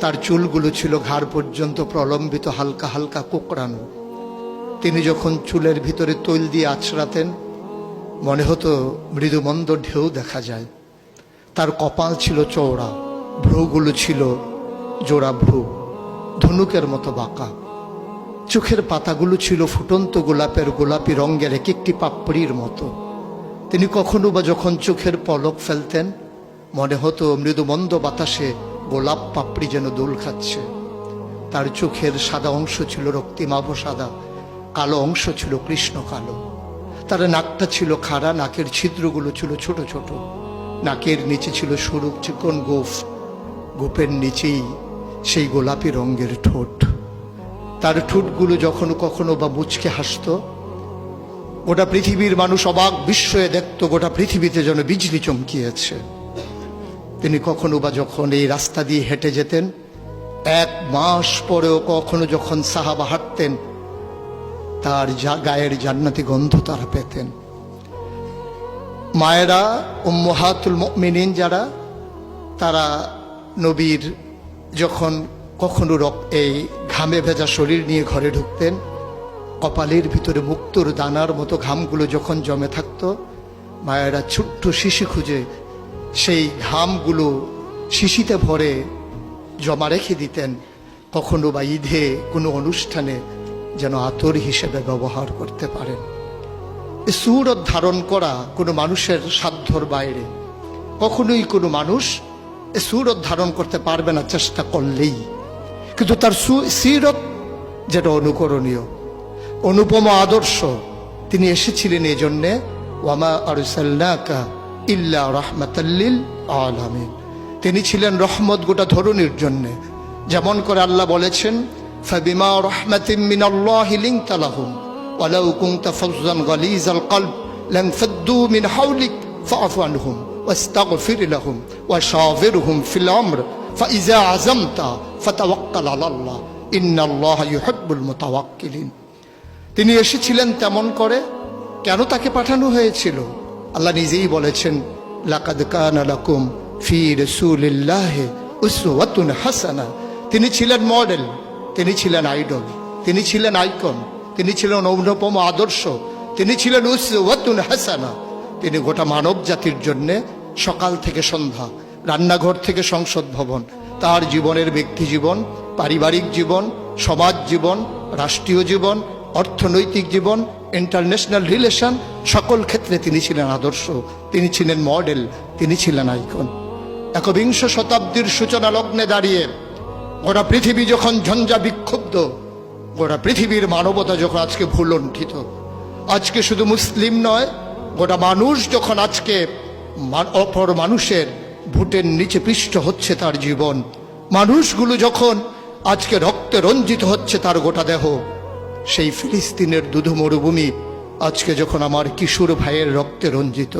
তার চুলগুলো ছিল ঘাড় পর্যন্ত প্রলম্বিত, হালকা হালকা কোঁকড়ানো। তিনি যখন চুলের ভিতরে তৈল দিয়ে আছড়াতেন, মনে হতো মৃদুমন্দ ঢেউ দেখা যায়। তার কপাল ছিল চওড়া, ভ্রুগুলো ছিল জোড়া ভ্রু, ধনুকের মতো বাঁকা। চোখের পাতাগুলো ছিল ফুটন্ত গোলাপের গোলাপি রঙের এক একটি পাপড়ির মতো। তিনি কখনো বা যখন চোখের পলক ফেলতেন, মনে হতো মৃদুমন্দ বাতাসে গোলাপ পাপড়ি যেন দোল খাচ্ছে। তার চোখের সাদা অংশ ছিল রক্তিমাভ সাদা, কালো অংশ ছিল কৃষ্ণ কালো। তার নাকটা ছিল খাড়া, নাকের ছিদ্রগুলো ছিল ছোট ছোট। নাকের নিচে ছিল সরু চিকন গোফ, গোপের নিচেই সেই গোলাপি রঙের ঠোঁট। তার ঠোঁটগুলো যখন কখনো বা মুচকে হাসত, গোটা পৃথিবীর মানুষ অবাক বিস্ময়ে দেখত গোটা পৃথিবীতে যেন বিজলি চমকিয়েছে। তিনি কখনো বা যখন এই রাস্তা দিয়ে হেঁটে যেতেন, 1 মাস পরেও কখনো যখন সাহাবা হাঁটতেন, তার গায়ের জান্নাতি গন্ধ তারা পেতেন। মায়েরা উম্মাহাতুল মুমিনিন যারা, তারা নবীর যখন কখনো এই ঘামে ভেজা শরীর নিয়ে ঘরে ঢুকতেন, কপালের ভিতরে মুক্তোর দানার মতো ঘামগুলো যখন জমে থাকতো, মায়েরা ছোট্ট শিশি খুঁজে সেই ঘামগুলো শিশিতে ভরে জমা রেখে দিতেন, কখনো বা ঈদে কোনো অনুষ্ঠানে যেন আতর হিসেবে ব্যবহার করতে পারেন। এই সুরত ধারণ করা কোনো মানুষের সাধ্যর বাইরে। কখনোই কোনো মানুষ এই সুরত ধারণ করতে পারবে না চেষ্টা করলেই। কিন্তু তার সিরত যেটা অনুকরণীয়, অনুপম আদর্শ। তিনি এসেছিলেন এই জন্যে, ওয়ামা আরসালনাকা ইল্লা রাহমাতাল লিল আলামিন। তিনি ছিলেন রহমত গোটা ধরনীর জন্যে। যেমন করে আল্লাহ বলেছেন, ফাবিমা রাহমাতিন মিনাল্লাহি লিনতা লাহুম ওয়ালাউ কুনতা ফাজ্জান গালিজাল কলব লানফাদ্দু মিন হাওলিক ফাআফু আনহুম ওয়াস্তাগফির লাহুম ওয়াশাওিরহুম ফিল আমর ফাইযা আযামতা ফাতাওয়াক্কাল আলাল্লাহ ইন্নাল্লাহা ইউহিব্বুল মুতাওয়াক্কিলিন। তিনি এসেছিলেন তেমন করে। কেন তাকে পাঠানো হয়েছিল? আল্লাহ নিজেই বলেছেন, লাকাদ কানা লাকুম ফি রাসূলিল্লাহি উসওয়াতুন হাসানাহ। তিনি ছিলেন মডেল, তিনি ছিলেন আইডল, তিনি ছিলেন আইকন, তিনি ছিলেন অনুপম আদর্শ, তিনি ছিলেন উসওয়াতুন হাসানাহ। তিনি গোটা মানব জাতির জন্য সকাল থেকে সন্ধ্যা, রান্নাঘর থেকে সংসদ ভবন, তার জীবনের ব্যক্তি জীবন, পারিবারিক জীবন, সমাজ জীবন, রাষ্ট্রীয় জীবন, অর্থনৈতিক জীবন, ইন্টারন্যাশনাল রিলেশন, সকল ক্ষেত্রে তিনি ছিলেন আদর্শ, তিনি ছিলেন মডেল, তিনি ছিলেন আইকন। ১বিংশ শতাব্দীর সূচনা লগ্নে দাঁড়িয়ে গোটা পৃথিবী যখন ঝঞ্ঝা বিক্ষুব্ধ, গোটা পৃথিবীর মানবতা যখন আজকে ভুলণ্ঠিত, আজকে শুধু মুসলিম নয়, গোটা মানুষ যখন আজকে অপর মানুষের ভোটের নিচে পৃষ্ঠ হচ্ছে তার জীবন, মানুষগুলো যখন আজকে রক্তে রঞ্জিত হচ্ছে তার গোটা দেহ, সেই ফিলিস্তিনের দুধু মরুভূমি আজকে যখন আমার কিশোর ভাইয়ের রক্তে রঞ্জিত,